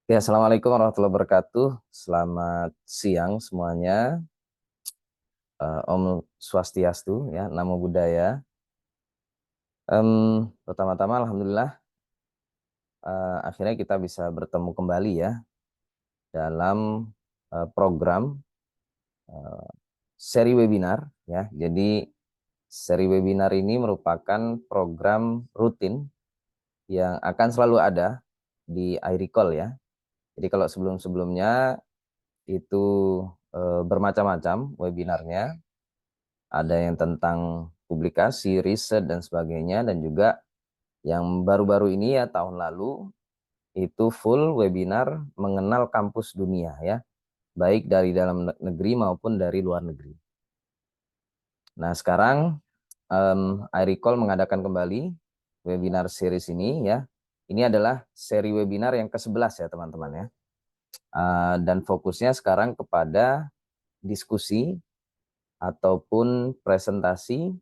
Ya, Assalamualaikum warahmatullahi wabarakatuh. Selamat siang semuanya. Om Swastiastu, ya, Namo Buddhaya. Pertama-tama, Alhamdulillah, akhirnya kita bisa bertemu kembali ya dalam program eh, seri webinar, ya. Jadi seri webinar ini merupakan program rutin yang akan selalu ada di iRecall ya. Jadi kalau sebelum-sebelumnya itu bermacam-macam webinarnya. Ada yang tentang publikasi, riset, dan sebagainya. Dan juga yang baru-baru ini ya tahun lalu itu full webinar mengenal kampus dunia ya. Baik dari dalam negeri maupun dari luar negeri. Nah sekarang iRecall mengadakan kembali webinar series ini ya. Ini adalah seri webinar yang ke-11 ya teman-teman ya. Dan fokusnya sekarang kepada diskusi ataupun presentasi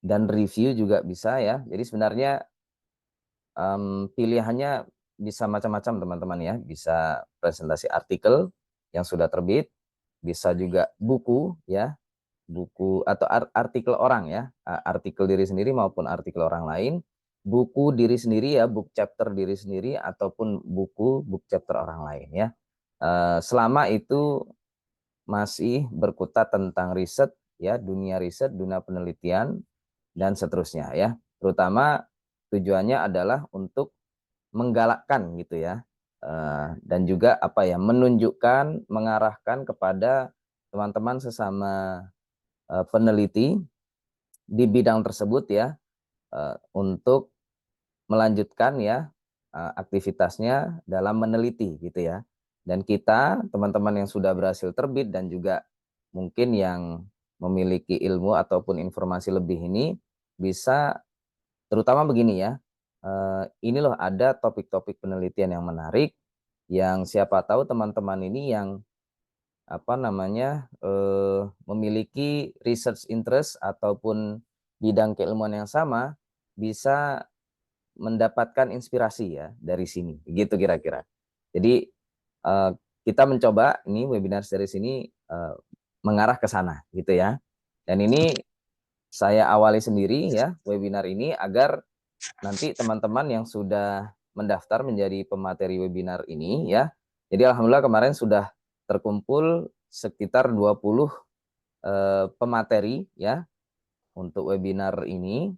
dan review juga bisa ya. Jadi sebenarnya pilihannya bisa macam-macam teman-teman ya. Bisa presentasi artikel yang sudah terbit, bisa juga buku ya, buku atau artikel orang ya, artikel diri sendiri maupun artikel orang lain, buku diri sendiri ya, book chapter diri sendiri ataupun buku book chapter orang lain ya. Selama itu masih berkutat tentang riset ya, dunia riset, dunia penelitian dan seterusnya ya. Terutama tujuannya adalah untuk menggalakkan gitu ya. Dan juga apa ya, menunjukkan, mengarahkan kepada teman-teman sesama peneliti di bidang tersebut ya, untuk melanjutkan ya aktivitasnya dalam meneliti gitu ya. Dan kita, teman-teman yang sudah berhasil terbit dan juga mungkin yang memiliki ilmu ataupun informasi lebih ini bisa terutama begini ya, ini loh ada topik-topik penelitian yang menarik, yang siapa tahu teman-teman ini yang apa namanya, memiliki research interest ataupun bidang keilmuan yang sama, bisa mendapatkan inspirasi ya dari sini, gitu kira-kira. Jadi, kita mencoba ini webinar series ini, mengarah ke sana gitu ya. Dan ini saya awali sendiri ya webinar ini agar nanti teman-teman yang sudah mendaftar menjadi pemateri webinar ini ya. Jadi alhamdulillah kemarin sudah terkumpul sekitar 20 pemateri ya untuk webinar ini.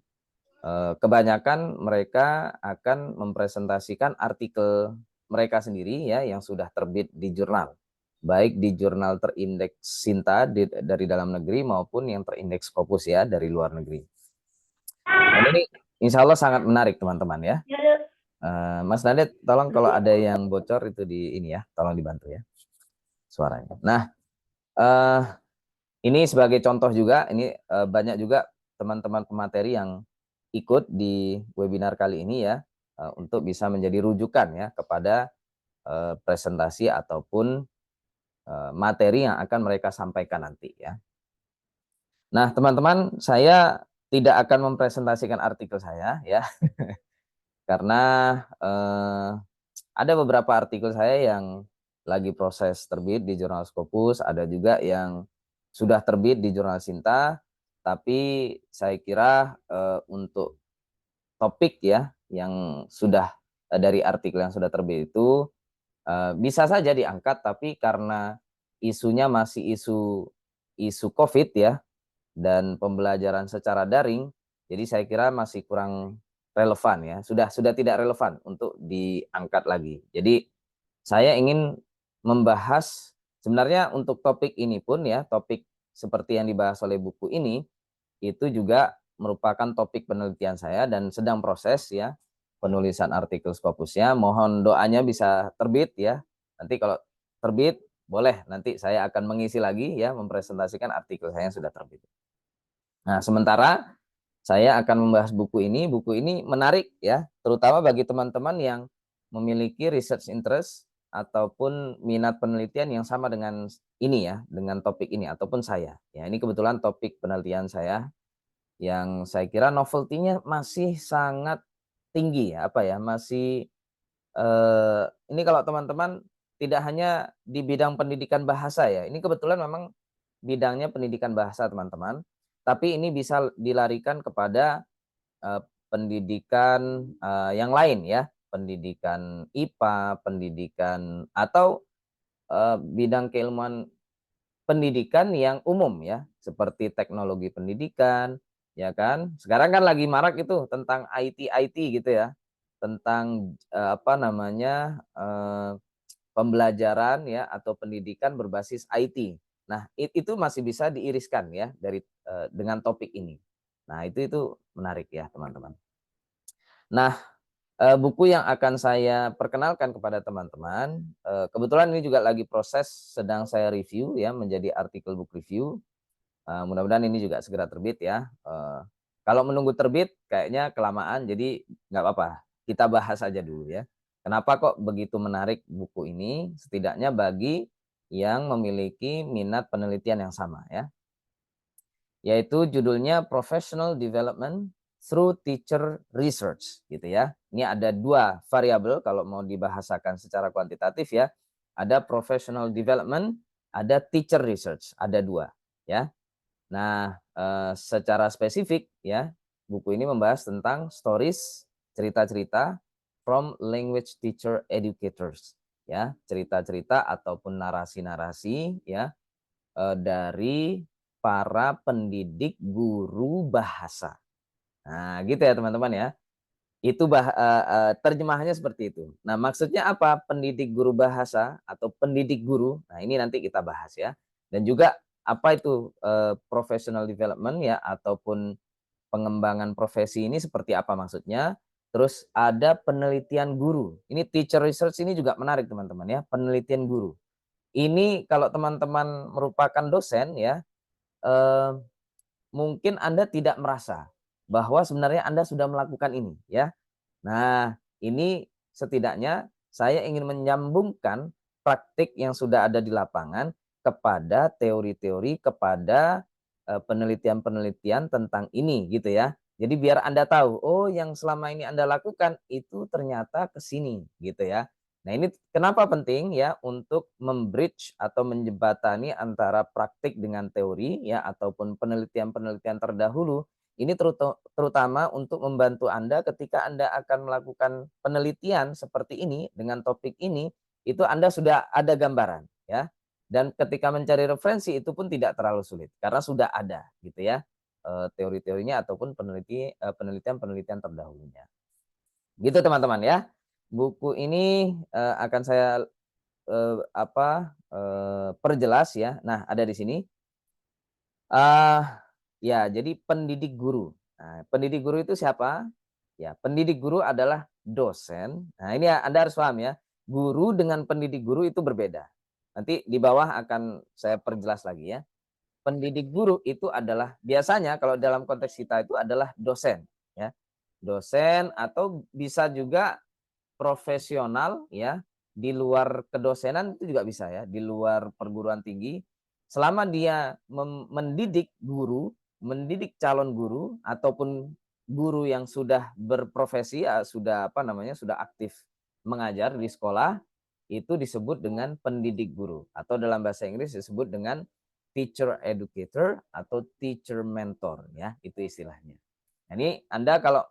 Kebanyakan mereka akan mempresentasikan artikel mereka sendiri ya yang sudah terbit di jurnal. Baik di jurnal terindeks Sinta dari dalam negeri maupun yang terindeks Scopus ya dari luar negeri. Dan ini insya Allah sangat menarik teman-teman ya. Mas Nadet, tolong kalau ada yang bocor itu di ini ya, tolong dibantu ya suaranya. Nah, uh, ini sebagai contoh juga, ini banyak juga teman-teman pemateri yang ikut di webinar kali ini ya, untuk bisa menjadi rujukan ya kepada presentasi ataupun materi yang akan mereka sampaikan nanti ya. Nah, teman-teman, saya tidak akan mempresentasikan artikel saya ya, karena ada beberapa artikel saya yang lagi proses terbit di jurnal Scopus, ada juga yang sudah terbit di jurnal Sinta, tapi saya kira untuk topik ya yang sudah dari artikel yang sudah terbit itu bisa saja diangkat, tapi karena isunya masih isu COVID ya dan pembelajaran secara daring, jadi saya kira masih kurang relevan ya, sudah tidak relevan untuk diangkat lagi. Jadi saya ingin membahas sebenarnya untuk topik ini pun ya, topik seperti yang dibahas oleh buku ini itu juga merupakan topik penelitian saya dan sedang proses ya penulisan artikel Scopusnya. Mohon doanya bisa terbit ya. Nanti kalau terbit boleh nanti saya akan mengisi lagi ya, mempresentasikan artikel saya yang sudah terbit. Nah, sementara saya akan membahas buku ini. Buku ini menarik ya, terutama bagi teman-teman yang memiliki research interest ataupun minat penelitian yang sama dengan ini ya, dengan topik ini ataupun saya. Ya, ini kebetulan topik penelitian saya yang saya kira novelty-nya masih sangat tinggi ya, apa ya, masih Ini kalau teman-teman tidak hanya di bidang pendidikan bahasa ya, ini kebetulan memang bidangnya pendidikan bahasa teman-teman, tapi ini bisa dilarikan kepada pendidikan yang lain ya, pendidikan IPA, pendidikan atau bidang keilmuan pendidikan yang umum ya, seperti teknologi pendidikan, ya kan. Sekarang kan lagi marak itu tentang IT gitu ya, tentang apa namanya, pembelajaran ya atau pendidikan berbasis IT. Nah, itu masih bisa diiriskan ya dari dengan topik ini. Nah, itu menarik ya, teman-teman. Nah, buku yang akan saya perkenalkan kepada teman-teman, kebetulan ini juga lagi proses sedang saya review ya menjadi artikel book review. Mudah-mudahan ini juga segera terbit ya. Kalau menunggu terbit kayaknya kelamaan, jadi nggak apa-apa, kita bahas aja dulu ya. Kenapa kok begitu menarik buku ini? Setidaknya bagi yang memiliki minat penelitian yang sama ya. Yaitu judulnya Professional Development Through Teacher Research gitu ya. Ini ada 2 variabel kalau mau dibahasakan secara kuantitatif ya. Ada professional development, ada teacher research, ada 2 ya. Nah, secara spesifik ya, buku ini membahas tentang stories, cerita-cerita from language teacher educators ya, cerita-cerita ataupun narasi-narasi ya, dari para pendidik guru bahasa. Nah, gitu ya teman-teman ya. Itu terjemahannya seperti itu. Nah, maksudnya apa pendidik guru bahasa atau pendidik guru? Nah, ini nanti kita bahas ya. Dan juga apa itu professional development ya ataupun pengembangan profesi ini seperti apa maksudnya? Terus ada penelitian guru. Ini teacher research ini juga menarik teman-teman ya, penelitian guru. Ini kalau teman-teman merupakan dosen ya, eh, mungkin Anda tidak merasa bahwa sebenarnya Anda sudah melakukan ini ya. Nah, ini setidaknya saya ingin menyambungkan praktik yang sudah ada di lapangan kepada teori-teori, kepada penelitian-penelitian tentang ini gitu ya. Jadi biar Anda tahu, oh yang selama ini Anda lakukan itu ternyata ke sini gitu ya. Nah, ini kenapa penting ya untuk membridge atau menjembatani antara praktik dengan teori ya ataupun penelitian-penelitian terdahulu ini terutama untuk membantu Anda ketika Anda akan melakukan penelitian seperti ini dengan topik ini, itu Anda sudah ada gambaran ya. Dan ketika mencari referensi itu pun tidak terlalu sulit karena sudah ada gitu ya, teori-teorinya ataupun penelitian-penelitian terdahulunya. Gitu teman-teman ya. Buku ini akan saya perjelas ya. Nah, ada di sini. Ya, jadi pendidik guru. Nah, pendidik guru itu siapa? Ya, pendidik guru adalah dosen. Nah, ini Anda harus paham ya. Guru dengan pendidik guru itu berbeda. Nanti di bawah akan saya perjelas lagi ya. Pendidik guru itu adalah biasanya kalau dalam konteks kita itu adalah dosen ya. Dosen atau bisa juga profesional ya, di luar kedosenan itu juga bisa ya, di luar perguruan tinggi, selama dia mendidik guru, mendidik calon guru ataupun guru yang sudah berprofesi, sudah apa namanya, sudah aktif mengajar di sekolah, itu disebut dengan pendidik guru atau dalam bahasa Inggris disebut dengan teacher educator atau teacher mentor ya, itu istilahnya. Nah, ini Anda kalau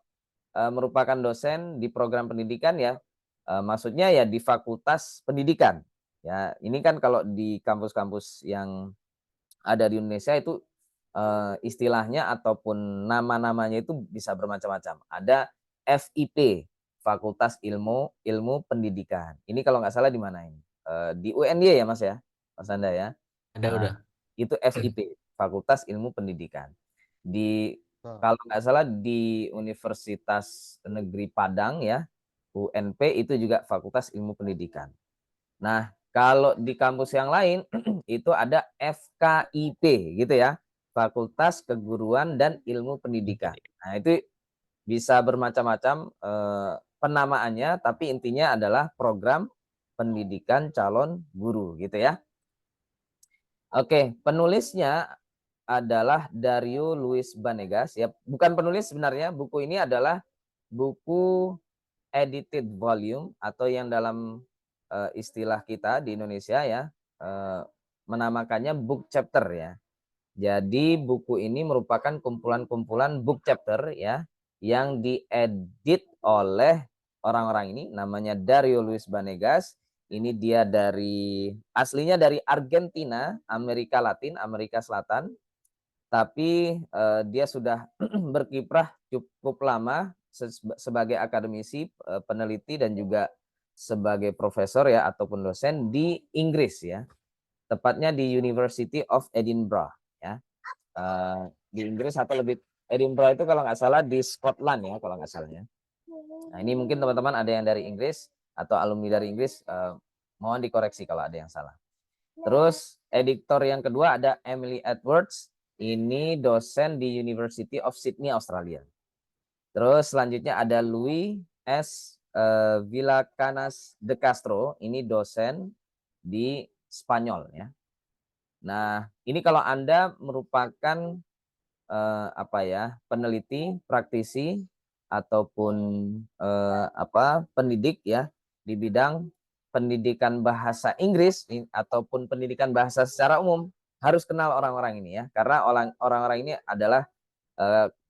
merupakan dosen di program pendidikan ya, maksudnya ya di fakultas pendidikan. Ya, ini kan kalau di kampus-kampus yang ada di Indonesia itu, istilahnya ataupun nama-namanya itu bisa bermacam-macam. Ada FIP, Fakultas Ilmu Ilmu Pendidikan. Ini kalau nggak salah di mana ini? Di UNY ya Mas ya? Mas Anda ya? Ada Nah, udah. itu FIP, Fakultas Ilmu Pendidikan. Di Oh. kalau nggak salah di Universitas Negeri Padang ya, UNP itu juga Fakultas Ilmu Pendidikan. Nah, kalau di kampus yang lain itu ada FKIP gitu ya, Fakultas Keguruan dan Ilmu Pendidikan. Nah, itu bisa bermacam-macam penamaannya, tapi intinya adalah program pendidikan calon guru gitu ya. Oke, penulisnya adalah Dario Luis Banegas ya. Bukan penulis sebenarnya, buku ini adalah buku edited volume atau yang dalam istilah kita di Indonesia ya menamakannya book chapter ya. Jadi buku ini merupakan kumpulan-kumpulan book chapter ya yang diedit oleh orang-orang ini, namanya Dario Luis Banegas. Ini dia aslinya dari Argentina, Amerika Latin, Amerika Selatan. Tapi dia sudah berkiprah cukup lama sebagai akademisi, peneliti dan juga sebagai profesor ya ataupun dosen di Inggris ya. Tepatnya di University of Edinburgh ya. Di Inggris atau lebih Edinburgh itu kalau nggak salah di Scotland ya kalau nggak salah ya. Nah ini mungkin teman-teman ada yang dari Inggris atau alumni dari Inggris, mohon dikoreksi kalau ada yang salah. Terus editor yang kedua ada Emily Edwards, ini dosen di University of Sydney Australia. Terus selanjutnya ada Louis S. Villacanas de Castro, ini dosen di Spanyol ya. Nah ini kalau Anda merupakan peneliti, praktisi ataupun pendidik ya di bidang pendidikan bahasa Inggris ataupun pendidikan bahasa secara umum, harus kenal orang-orang ini ya, karena orang-orang ini adalah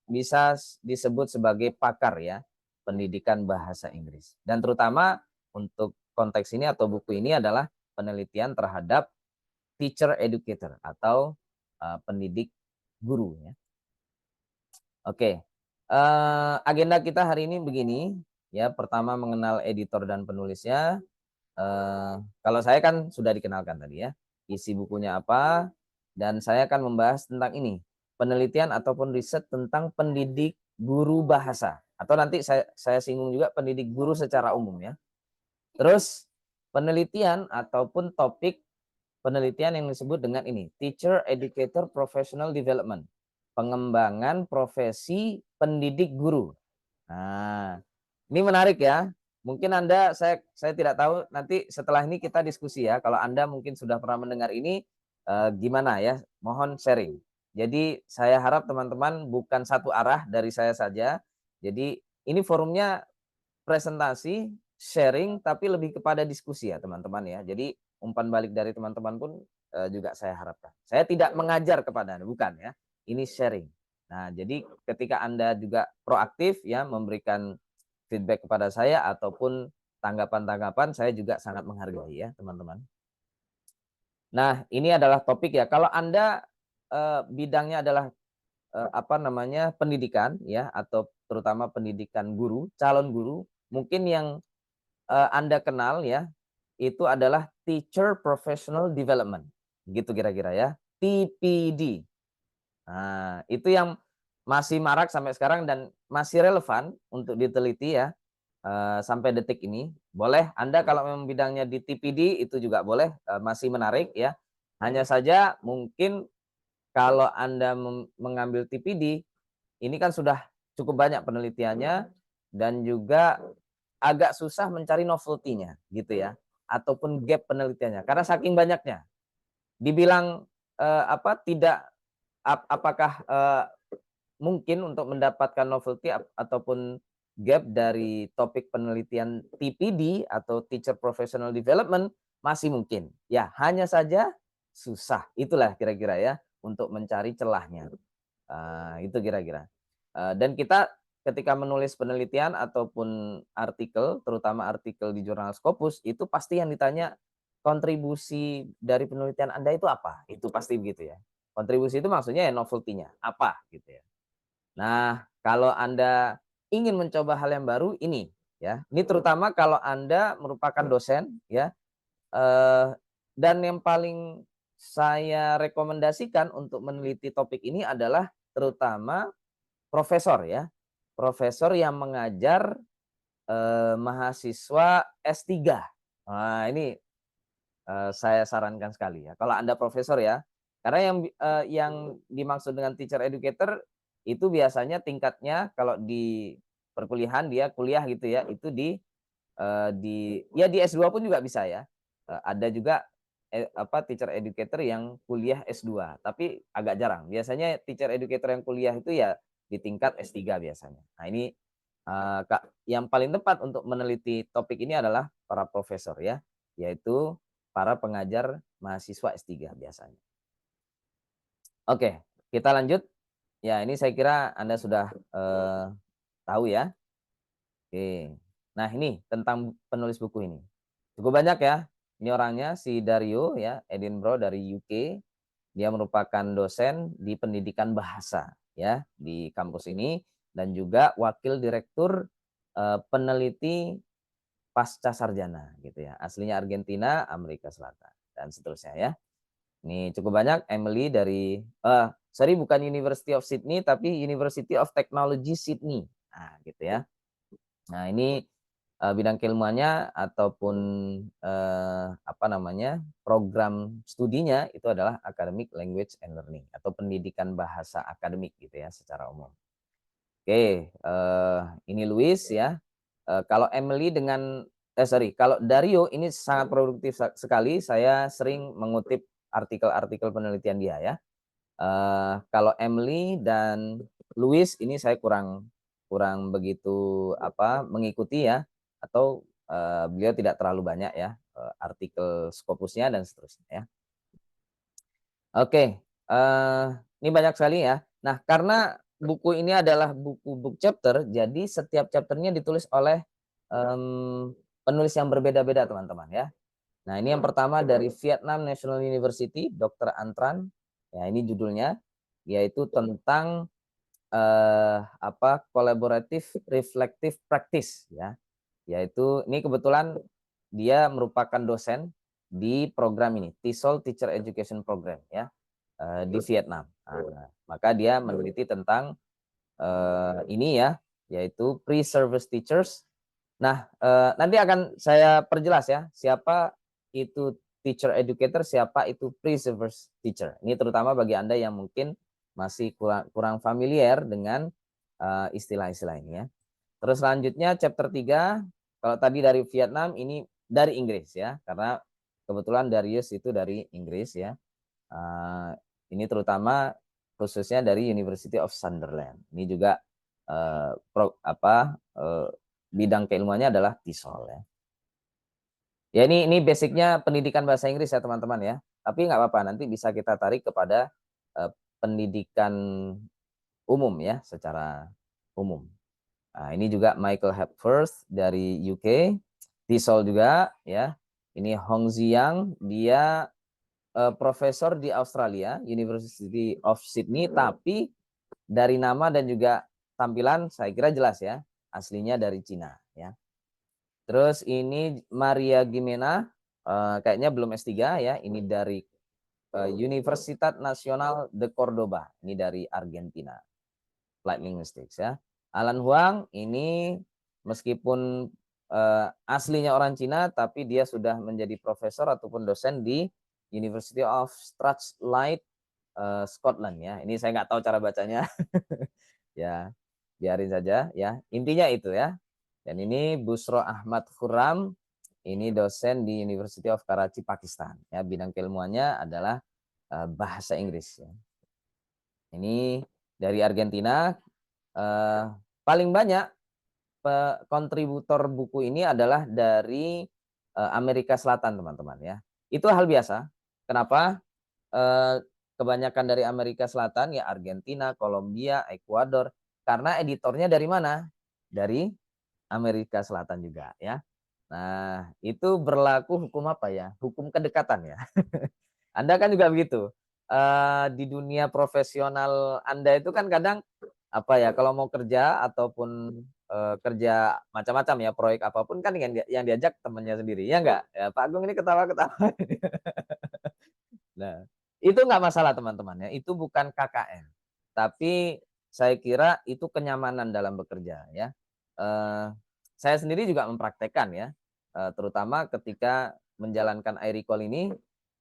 bisa disebut sebagai pakar ya pendidikan bahasa Inggris, dan terutama untuk konteks ini atau buku ini adalah penelitian terhadap teacher educator atau pendidik guru ya. Oke, agenda kita hari ini begini ya. Pertama mengenal editor dan penulisnya. Kalau saya kan sudah dikenalkan tadi ya, isi bukunya apa, dan saya akan membahas tentang ini, penelitian ataupun riset tentang pendidik guru bahasa, atau nanti saya singgung juga pendidik guru secara umum ya. Terus penelitian ataupun topik penelitian yang disebut dengan ini, Teacher Educator Professional Development, pengembangan profesi pendidik guru. Nah, ini menarik ya. Mungkin Anda, saya tidak tahu, nanti setelah ini kita diskusi ya. Kalau Anda mungkin sudah pernah mendengar ini, gimana ya? Mohon sharing. Jadi saya harap teman-teman bukan satu arah dari saya saja. Jadi ini forumnya presentasi, sharing, tapi lebih kepada diskusi ya teman-teman ya. Jadi umpan balik dari teman-teman pun juga saya harapkan. Saya tidak mengajar kepada Anda, bukan ya. Ini sharing. Nah, jadi ketika Anda juga proaktif ya memberikan feedback kepada saya ataupun tanggapan-tanggapan, saya juga sangat menghargai ya teman-teman. Nah, ini adalah topik ya. Kalau Anda bidangnya adalah pendidikan ya, atau terutama pendidikan guru, calon guru, mungkin yang Anda kenal ya, itu adalah Teacher Professional Development. Gitu kira-kira ya. TPD. Nah, itu yang masih marak sampai sekarang dan masih relevan untuk diteliti ya sampai detik ini. Boleh Anda kalau memang bidangnya di TPD itu juga boleh, masih menarik ya. Hanya saja mungkin kalau Anda mengambil TPD, ini kan sudah cukup banyak penelitiannya dan juga agak susah mencari novelty-nya gitu ya, ataupun gap penelitiannya karena saking banyaknya. Dibilang tidak apakah mungkin untuk mendapatkan novelty ataupun gap dari topik penelitian TPD atau Teacher Professional Development masih mungkin. Ya, hanya saja susah. Itulah kira-kira ya untuk mencari celahnya. Itu kira-kira. Dan kita ketika menulis penelitian ataupun artikel, terutama artikel di jurnal Scopus, itu pasti yang ditanya kontribusi dari penelitian Anda itu apa? Itu pasti begitu ya. Kontribusi itu maksudnya ya novelty-nya, apa gitu ya. Nah, kalau Anda ingin mencoba hal yang baru ini ya. Ini terutama kalau Anda merupakan dosen ya. Dan yang paling saya rekomendasikan untuk meneliti topik ini adalah terutama profesor ya. Profesor yang mengajar mahasiswa S3. Nah, ini saya sarankan sekali ya. Kalau Anda profesor ya. Karena yang dimaksud dengan teacher educator itu biasanya tingkatnya kalau di perkuliahan dia kuliah gitu ya, itu di S2 pun juga bisa ya. Ada juga teacher educator yang kuliah S2, tapi agak jarang. Biasanya teacher educator yang kuliah itu ya di tingkat S3 biasanya. Nah, ini yang paling tepat untuk meneliti topik ini adalah para profesor ya, yaitu para pengajar mahasiswa S3 biasanya. Oke, kita lanjut. Ya, ini saya kira Anda sudah tahu ya. Oke. Nah, ini tentang penulis buku ini. Cukup banyak ya. Ini orangnya si Dario ya, Edinburgh dari UK. Dia merupakan dosen di pendidikan bahasa ya di kampus ini dan juga wakil direktur peneliti pasca sarjana gitu ya. Aslinya Argentina, Amerika Selatan dan seterusnya ya. Ini cukup banyak. Emily dari sorry, bukan University of Sydney tapi University of Technology Sydney. Nah, gitu ya. Nah, ini bidang keilmuannya ataupun apa namanya, program studinya itu adalah Academic Language and Learning atau pendidikan bahasa akademik gitu ya secara umum. Oke, ini Louis ya. Kalau Emily dengan sorry, kalau Dario ini sangat produktif sekali. Saya sering mengutip artikel-artikel penelitian dia ya. Kalau Emily dan Louis ini saya kurang kurang begitu mengikuti ya, atau beliau tidak terlalu banyak ya artikel Scopusnya dan seterusnya ya. Oke, ini banyak sekali ya. Nah, karena buku ini adalah buku book chapter, jadi setiap chapternya ditulis oleh penulis yang berbeda-beda teman-teman ya. Nah, ini yang pertama dari Vietnam National University, Dr. Antran. Ya, ini judulnya yaitu tentang collaborative reflective practice ya. Yaitu ini kebetulan dia merupakan dosen di program ini, TESOL Teacher Education Program ya, di Vietnam. Nah, maka dia meneliti tentang ini ya, yaitu pre-service teachers. Nah, nanti akan saya perjelas ya, siapa itu teacher educator, siapa itu pre-service teacher. Ini terutama bagi Anda yang mungkin masih kurang familiar dengan istilah-istilah ini ya. Terus selanjutnya chapter 3, kalau tadi dari Vietnam, ini dari Inggris ya, karena kebetulan Darius itu dari Inggris ya. Ini terutama khususnya dari University of Sunderland. Ini juga bidang keilmuannya adalah TESOL ya. Ya ini basicnya pendidikan bahasa Inggris ya teman-teman ya. Tapi nggak apa-apa, nanti bisa kita tarik kepada pendidikan umum ya, secara umum. Nah, ini juga Michael Hepworth dari UK, TESOL juga ya. Ini Hong Ziyang, dia profesor di Australia, University of Sydney, tapi dari nama dan juga tampilan saya kira jelas ya, aslinya dari Cina ya. Terus ini Maria Gimena, kayaknya belum S3 ya, ini dari Universidad Nacional de Córdoba, ini dari Argentina. Applied Linguistics ya. Alan Huang ini meskipun aslinya orang Cina, tapi dia sudah menjadi profesor ataupun dosen di University of Strathclyde, Scotland ya. Ini saya nggak tahu cara bacanya. Ya, biarin saja ya. Intinya itu ya. Dan ini Busro Ahmad Khurram, ini dosen di University of Karachi, Pakistan. Ya, bidang keilmuannya adalah bahasa Inggris ya. Ini dari Argentina. Paling banyak kontributor buku ini adalah dari Amerika Selatan teman-teman ya. Itu hal biasa. Kenapa? Kebanyakan dari Amerika Selatan ya, Argentina, Kolombia, Ekuador. Karena editornya dari mana? Dari Amerika Selatan juga ya. Nah, itu berlaku hukum apa ya? Hukum kedekatan ya. Anda kan juga begitu. Di dunia profesional Anda itu kan kadang kalau mau kerja ataupun kerja macam-macam ya, proyek apapun kan yang diajak temannya sendiri, ya enggak? Ya, Pak Agung ini ketawa-ketawa. Nah, itu enggak masalah teman-teman ya, itu bukan KKN. Tapi saya kira itu kenyamanan dalam bekerja ya. Saya sendiri juga mempraktekkan ya, terutama ketika menjalankan iRecall ini,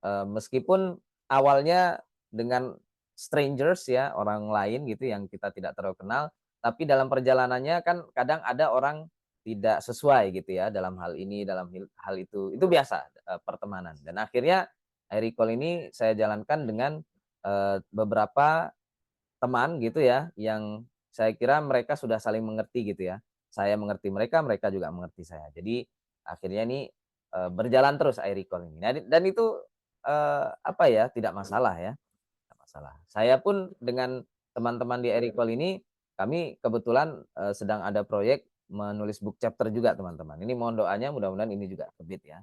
meskipun awalnya dengan strangers ya, orang lain gitu yang kita tidak terlalu kenal, tapi dalam perjalanannya kan kadang ada orang tidak sesuai gitu ya dalam hal ini, dalam hal itu biasa pertemanan. Dan akhirnya iRecall ini saya jalankan dengan beberapa teman gitu ya, yang saya kira mereka sudah saling mengerti gitu ya. saya mengerti mereka, mereka juga mengerti saya. Jadi akhirnya ini berjalan terus iRecall ini. Dan itu apa ya, tidak masalah ya, tidak masalah. Saya pun dengan teman-teman di iRecall ini, kami kebetulan sedang ada proyek menulis book chapter juga teman-teman. Ini mohon doanya, mudah-mudahan ini juga terbit ya.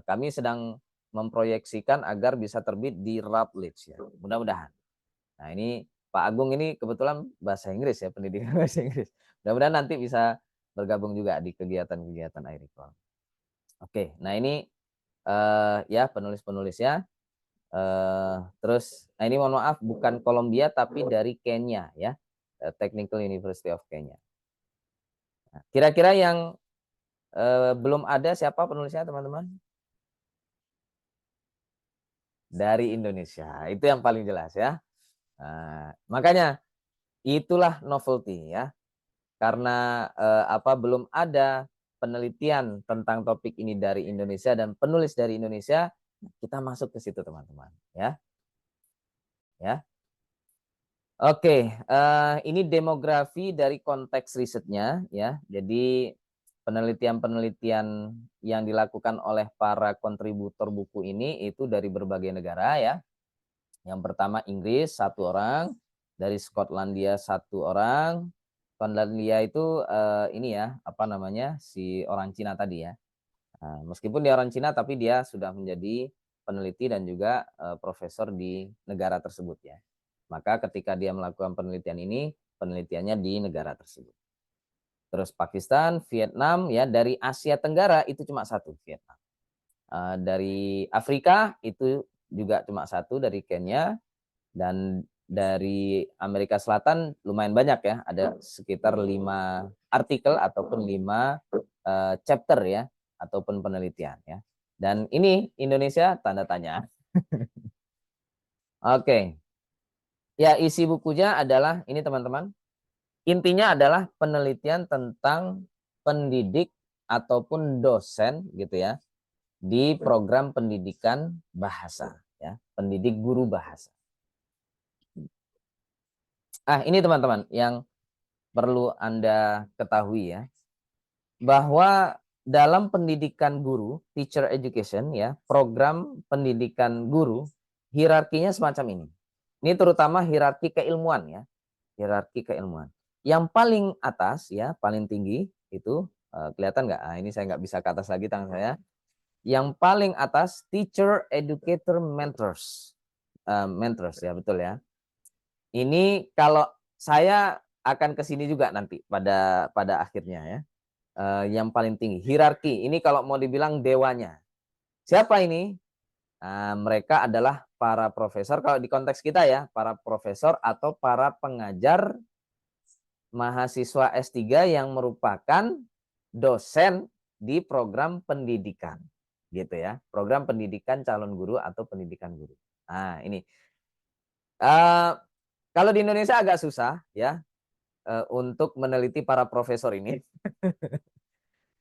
Kami sedang memproyeksikan agar bisa terbit di Routledge ya, mudah-mudahan. Nah ini Pak Agung ini kebetulan bahasa Inggris ya, pendidikan bahasa Inggris. Mudah-mudahan nanti bisa bergabung juga di kegiatan-kegiatan iRecall. Oke, nah ini ya penulis-penulisnya. Terus, nah ini mohon maaf bukan Kolombia tapi dari Kenya ya, Technical University of Kenya. Nah, kira-kira yang belum ada siapa penulisnya teman-teman? Dari Indonesia, itu yang paling jelas ya. Nah, makanya itulah novelty ya. Karena belum ada penelitian tentang topik ini dari Indonesia dan penulis dari Indonesia, kita masuk ke situ teman-teman ya. Ya. Oke, ini demografi dari konteks risetnya ya. Jadi penelitian-penelitian yang dilakukan oleh para kontributor buku ini itu dari berbagai negara ya. Yang pertama Inggris 1 orang, dari Skotlandia 1 orang. Skotlandia itu ini ya, apa namanya, si orang Cina tadi ya. Nah, meskipun dia orang Cina tapi dia sudah menjadi peneliti dan juga profesor di negara tersebut ya. Maka ketika dia melakukan penelitian ini, penelitiannya di negara tersebut. Terus Pakistan, Vietnam ya, dari Asia Tenggara itu cuma 1 Vietnam. Dari Afrika itu juga cuma 1 dari Kenya, dan dari Amerika Selatan lumayan banyak ya, ada sekitar 5 artikel ataupun 5 chapter ya, ataupun penelitian ya. Dan ini Indonesia tanda tanya. Oke. Ya, isi bukunya adalah ini teman-teman. Intinya adalah penelitian tentang pendidik ataupun dosen gitu ya di program pendidikan bahasa ya, pendidik guru bahasa. Ini teman-teman yang perlu Anda ketahui ya, bahwa dalam pendidikan guru, teacher education ya, program pendidikan guru, hierarkinya semacam ini. Ini terutama hierarki keilmuan ya, hierarki keilmuan. Yang paling atas ya, paling tinggi itu kelihatan nggak? Ini saya nggak bisa ke atas lagi tangan saya. Yang paling atas teacher, educator, mentors. Mentors ya, betul ya. Ini kalau saya akan ke sini juga nanti pada akhirnya ya. Yang paling tinggi hierarki. Ini kalau mau dibilang dewanya. Siapa ini? Mereka adalah para profesor, kalau di konteks kita ya, para profesor atau para pengajar mahasiswa S3 yang merupakan dosen di program pendidikan. Gitu ya. Program pendidikan calon guru atau pendidikan guru. Nah, ini. Kalau di Indonesia agak susah ya untuk meneliti para profesor ini.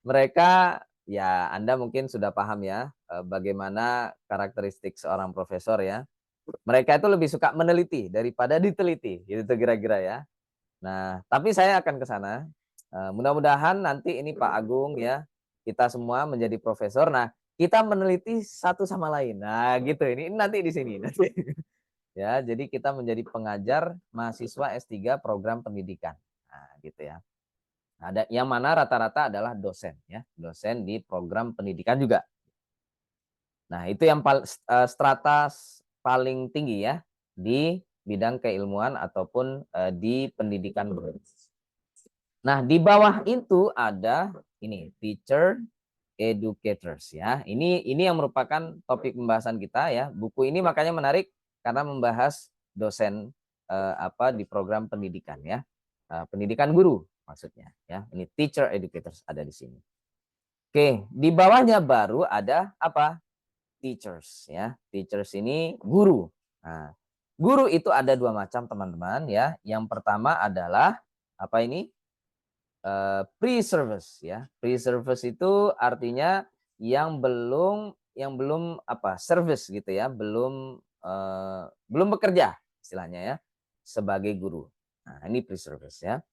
Mereka ya Anda mungkin sudah paham ya bagaimana karakteristik seorang profesor ya. Mereka itu lebih suka meneliti daripada diteliti, gitu kira-kira ya. Nah, tapi saya akan ke sana. Mudah-mudahan nanti ini Pak Agung ya, kita semua menjadi profesor. Nah, kita meneliti satu sama lain. Nah, gitu. Ini nanti di sini nanti. Ya, jadi kita menjadi pengajar mahasiswa S3 program pendidikan. Nah, gitu ya. Ada yang mana rata-rata adalah dosen ya, dosen di program pendidikan juga. Nah, itu yang strata paling tinggi ya di bidang keilmuan ataupun di pendidikan guru. Nah, di bawah itu ada ini teacher educators ya. Ini yang merupakan topik pembahasan kita ya. Buku ini makanya menarik karena membahas dosen di program pendidikan ya. Pendidikan guru maksudnya ya. Ini teacher educators ada di sini. Oke, di bawahnya baru ada apa? Teachers ya. Teachers ini guru. Nah, guru itu ada 2 macam teman-teman ya. Yang pertama adalah apa ini? Pre-service ya. Pre-service itu artinya yang belum service gitu ya, belum bekerja istilahnya ya sebagai guru. Nah, ini pre-service ya.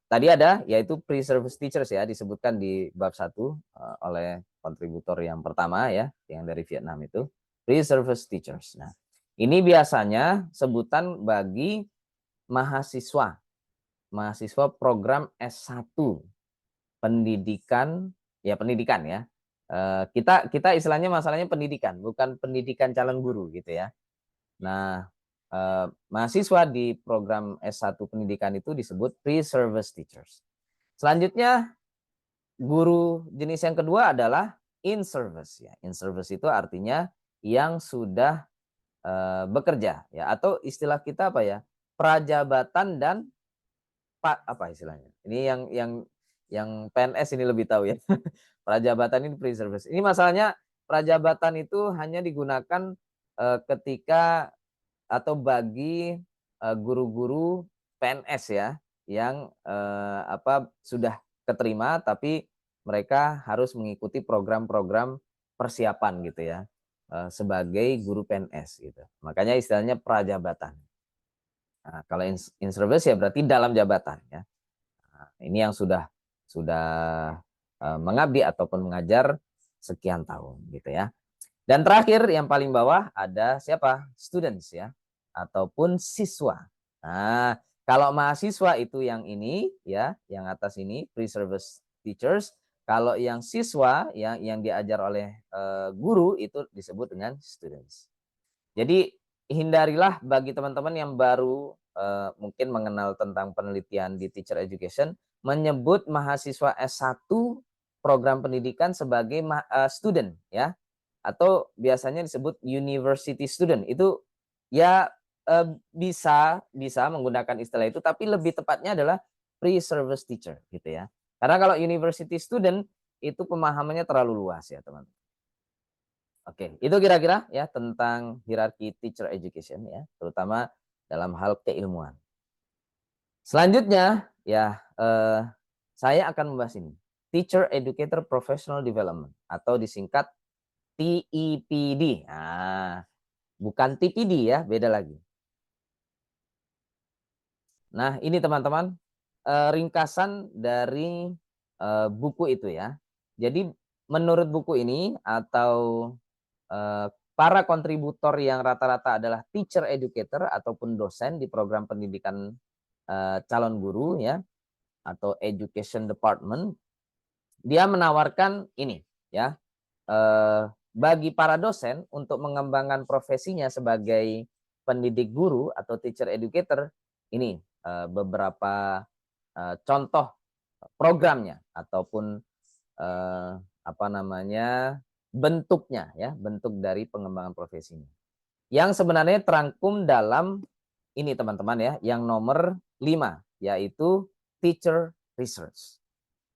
Tadi ada yaitu pre-service teachers ya, disebutkan di bab 1 oleh kontributor yang pertama ya, yang dari Vietnam itu, pre-service teachers. Nah, ini biasanya sebutan bagi mahasiswa program S1 pendidikan ya. Kita istilahnya masalahnya pendidikan, bukan pendidikan calon guru gitu ya. Nah, mahasiswa di program S1 pendidikan itu disebut pre-service teachers. Selanjutnya, guru jenis yang kedua adalah in-service ya. In-service itu artinya yang sudah bekerja ya, atau istilah kita apa ya? Prajabatan dan apa istilahnya? Ini yang PNS ini lebih tahu ya. Prajabatan ini pre-service. Ini masalahnya prajabatan itu hanya digunakan ketika atau bagi guru-guru PNS ya yang sudah keterima tapi mereka harus mengikuti program-program persiapan gitu ya sebagai guru PNS gitu. Makanya istilahnya prajabatan. Nah, kalau in service ya berarti dalam jabatan ya. Nah, ini yang sudah mengabdi ataupun mengajar sekian tahun gitu ya. Dan terakhir yang paling bawah ada siapa? Students ya, ataupun siswa. Nah, kalau mahasiswa itu yang ini ya, yang atas ini pre-service teachers. Kalau yang siswa yang diajar oleh guru itu disebut dengan students. Jadi hindarilah bagi teman-teman yang baru mungkin mengenal tentang penelitian di teacher education menyebut mahasiswa S1 program pendidikan sebagai student ya, atau biasanya disebut university student. Itu ya bisa menggunakan istilah itu, tapi lebih tepatnya adalah pre-service teacher gitu ya. Karena kalau university student itu pemahamannya terlalu luas ya teman. Oke, itu kira-kira ya tentang hierarki teacher education ya, terutama dalam hal keilmuan. Selanjutnya ya saya akan membahas ini, Teacher Educator Professional Development atau disingkat TEPD. Nah, bukan TPD ya, beda lagi. Nah, ini teman-teman ringkasan dari buku itu ya. Jadi menurut buku ini atau para kontributor yang rata-rata adalah teacher educator ataupun dosen di program pendidikan calon guru ya, atau education department, dia menawarkan ini ya, bagi para dosen untuk mengembangkan profesinya sebagai pendidik guru atau teacher educator, ini beberapa contoh programnya ataupun bentuknya ya, bentuk dari pengembangan profesinya. Yang sebenarnya terangkum dalam ini teman-teman ya, yang nomor 5 yaitu teacher research.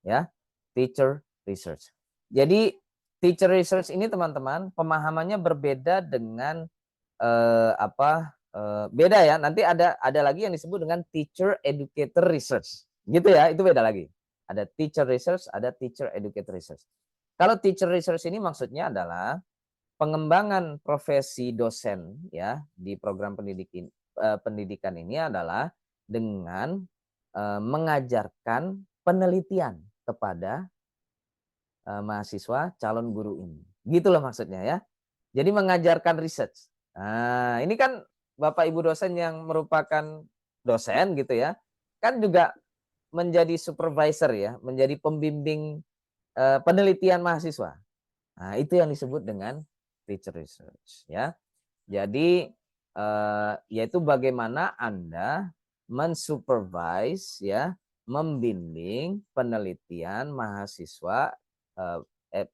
Ya, teacher research. Jadi teacher research ini teman-teman pemahamannya berbeda dengan beda ya. Nanti ada lagi yang disebut dengan teacher educator research. Gitu ya, itu beda lagi. Ada teacher research, ada teacher educator research. Kalau teacher research ini maksudnya adalah pengembangan profesi dosen ya di program pendidikan ini adalah dengan mengajarkan penelitian kepada mahasiswa calon guru ini. Gitu loh maksudnya ya. Jadi mengajarkan research. Nah, ini kan Bapak Ibu dosen yang merupakan dosen gitu ya, kan juga menjadi supervisor ya, menjadi pembimbing penelitian mahasiswa. Nah, itu yang disebut dengan teacher research ya. Jadi yaitu bagaimana Anda mensupervise ya, membimbing penelitian mahasiswa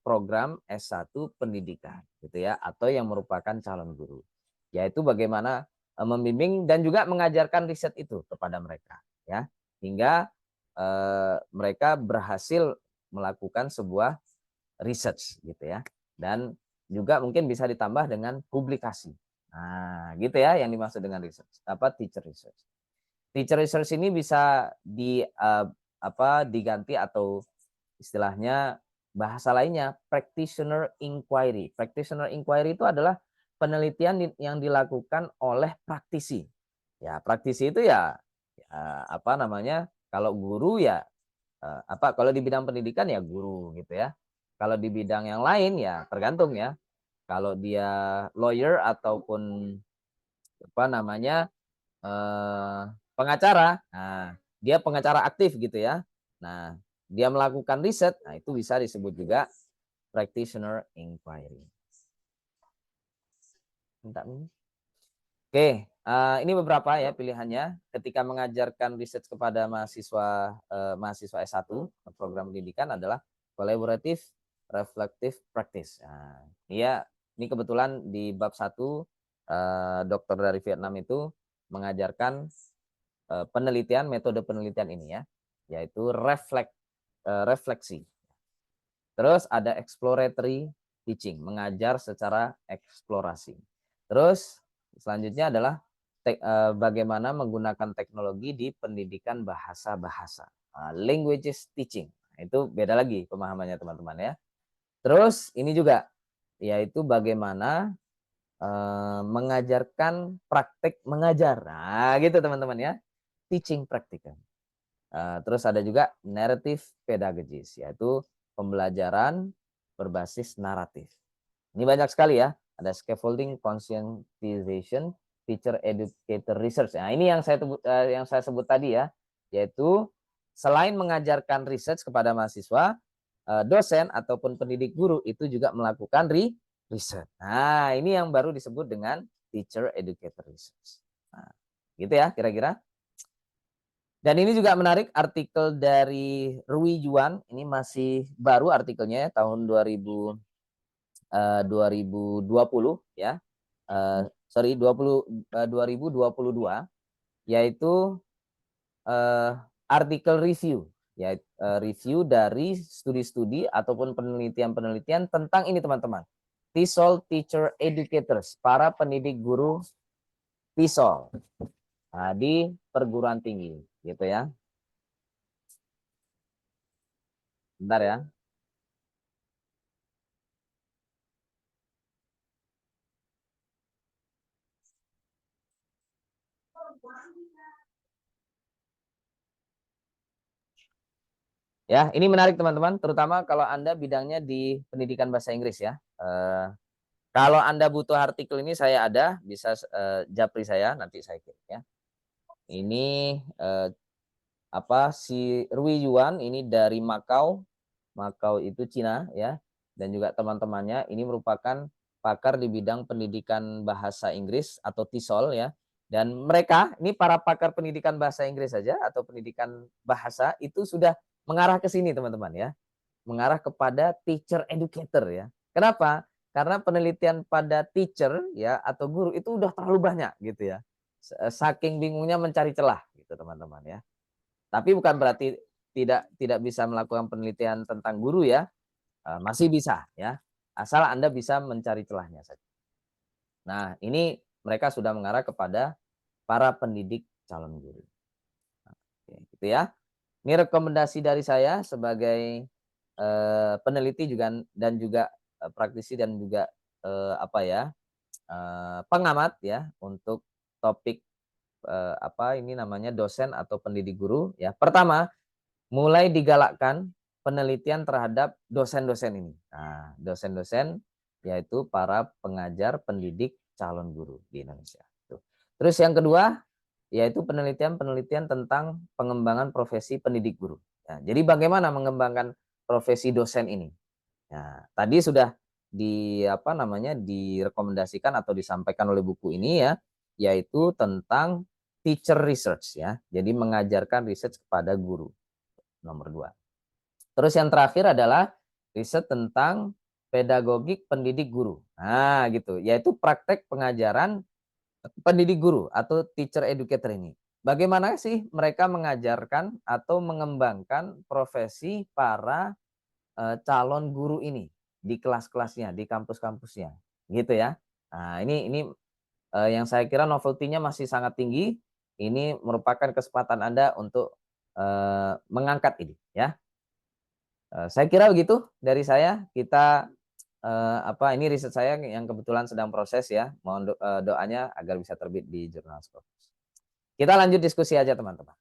program S1 pendidikan gitu ya, atau yang merupakan calon guru. Yaitu bagaimana membimbing dan juga mengajarkan riset itu kepada mereka ya, hingga mereka berhasil melakukan sebuah research gitu ya, dan juga mungkin bisa ditambah dengan publikasi. Nah, gitu ya yang dimaksud dengan research. Teacher research. Teacher research ini bisa diganti atau istilahnya bahasa lainnya practitioner inquiry. Practitioner inquiry itu adalah penelitian yang dilakukan oleh praktisi. Ya, praktisi itu ya Apa namanya? Kalau guru ya kalau di bidang pendidikan ya guru gitu ya. Kalau di bidang yang lain ya tergantung ya. Kalau dia lawyer ataupun apa namanya pengacara, nah dia pengacara aktif gitu ya. Nah dia melakukan riset, nah itu bisa disebut juga practitioner inquiry. Oke, ini beberapa ya pilihannya ketika mengajarkan riset kepada mahasiswa S1 program pendidikan adalah collaborative reflective practice. Nah, ini kebetulan di bab 1 dokter dari Vietnam itu mengajarkan metode penelitian ini ya, yaitu refleksi. Terus ada exploratory teaching, mengajar secara eksplorasi. Terus selanjutnya adalah bagaimana menggunakan teknologi di pendidikan bahasa-bahasa. Languages teaching. Nah, itu beda lagi pemahamannya teman-teman ya. Terus ini juga yaitu bagaimana mengajarkan praktek mengajar. Nah, gitu teman-teman ya. Teaching practical. Terus ada juga narrative pedagogies, yaitu pembelajaran berbasis naratif. Ini banyak sekali ya. Ada scaffolding, conscientization, teacher educator research. Nah, ini yang saya sebut tadi ya, yaitu selain mengajarkan research kepada mahasiswa, dosen ataupun pendidik guru itu juga melakukan riset. Nah, ini yang baru disebut dengan teacher educator research. Nah, gitu ya kira-kira. Dan ini juga menarik artikel dari Rui Yuan, ini masih baru artikelnya ya, tahun 2020 ya. Sorry 2022, yaitu artikel review ya, review dari studi-studi ataupun penelitian-penelitian tentang ini teman-teman. TESOL Teacher Educators, para pendidik guru TESOL di perguruan tinggi gitu ya. Bentar ya. Ya, ini menarik teman-teman, terutama kalau Anda bidangnya di pendidikan bahasa Inggris ya. Kalau Anda butuh artikel ini saya ada, bisa japri saya, nanti saya kirim ya. Ini si Rui Yuan ini dari Macau. Macau itu Cina ya. Dan juga teman-temannya ini merupakan pakar di bidang pendidikan bahasa Inggris atau TESOL ya. Dan mereka ini para pakar pendidikan bahasa Inggris saja atau pendidikan bahasa itu sudah mengarah ke sini teman-teman ya. Mengarah kepada teacher educator ya. Kenapa? Karena penelitian pada teacher ya atau guru itu udah terlalu banyak gitu ya. Saking bingungnya mencari celah gitu teman-teman ya. Tapi bukan berarti tidak bisa melakukan penelitian tentang guru ya. Masih bisa ya. Asal Anda bisa mencari celahnya saja. Nah, ini mereka sudah mengarah kepada para pendidik calon guru. Oke, gitu ya. Ini rekomendasi dari saya sebagai peneliti juga dan juga praktisi dan juga pengamat ya untuk topik ini namanya dosen atau pendidik guru ya. Pertama, mulai digalakkan penelitian terhadap dosen-dosen ini. Nah, dosen-dosen yaitu para pengajar pendidik calon guru di Indonesia. Terus yang kedua yaitu penelitian-penelitian tentang pengembangan profesi pendidik guru. Ya, jadi bagaimana mengembangkan profesi dosen ini? Ya, tadi sudah direkomendasikan atau disampaikan oleh buku ini ya, yaitu tentang teacher research ya. Jadi mengajarkan research kepada guru. Nomor 2. Terus yang terakhir adalah riset tentang pedagogik pendidik guru. Nah, gitu, yaitu praktek pengajaran pendidik guru atau teacher educator ini. Bagaimana sih mereka mengajarkan atau mengembangkan profesi para calon guru ini di kelas-kelasnya, di kampus-kampusnya, gitu ya. Nah, ini yang saya kira novelty-nya masih sangat tinggi. Ini merupakan kesempatan Anda untuk mengangkat ini, ya. Saya kira begitu dari saya. Kita ini riset saya yang kebetulan sedang proses ya. Mohon doanya agar bisa terbit di jurnal Scopus. Kita lanjut diskusi aja teman-teman.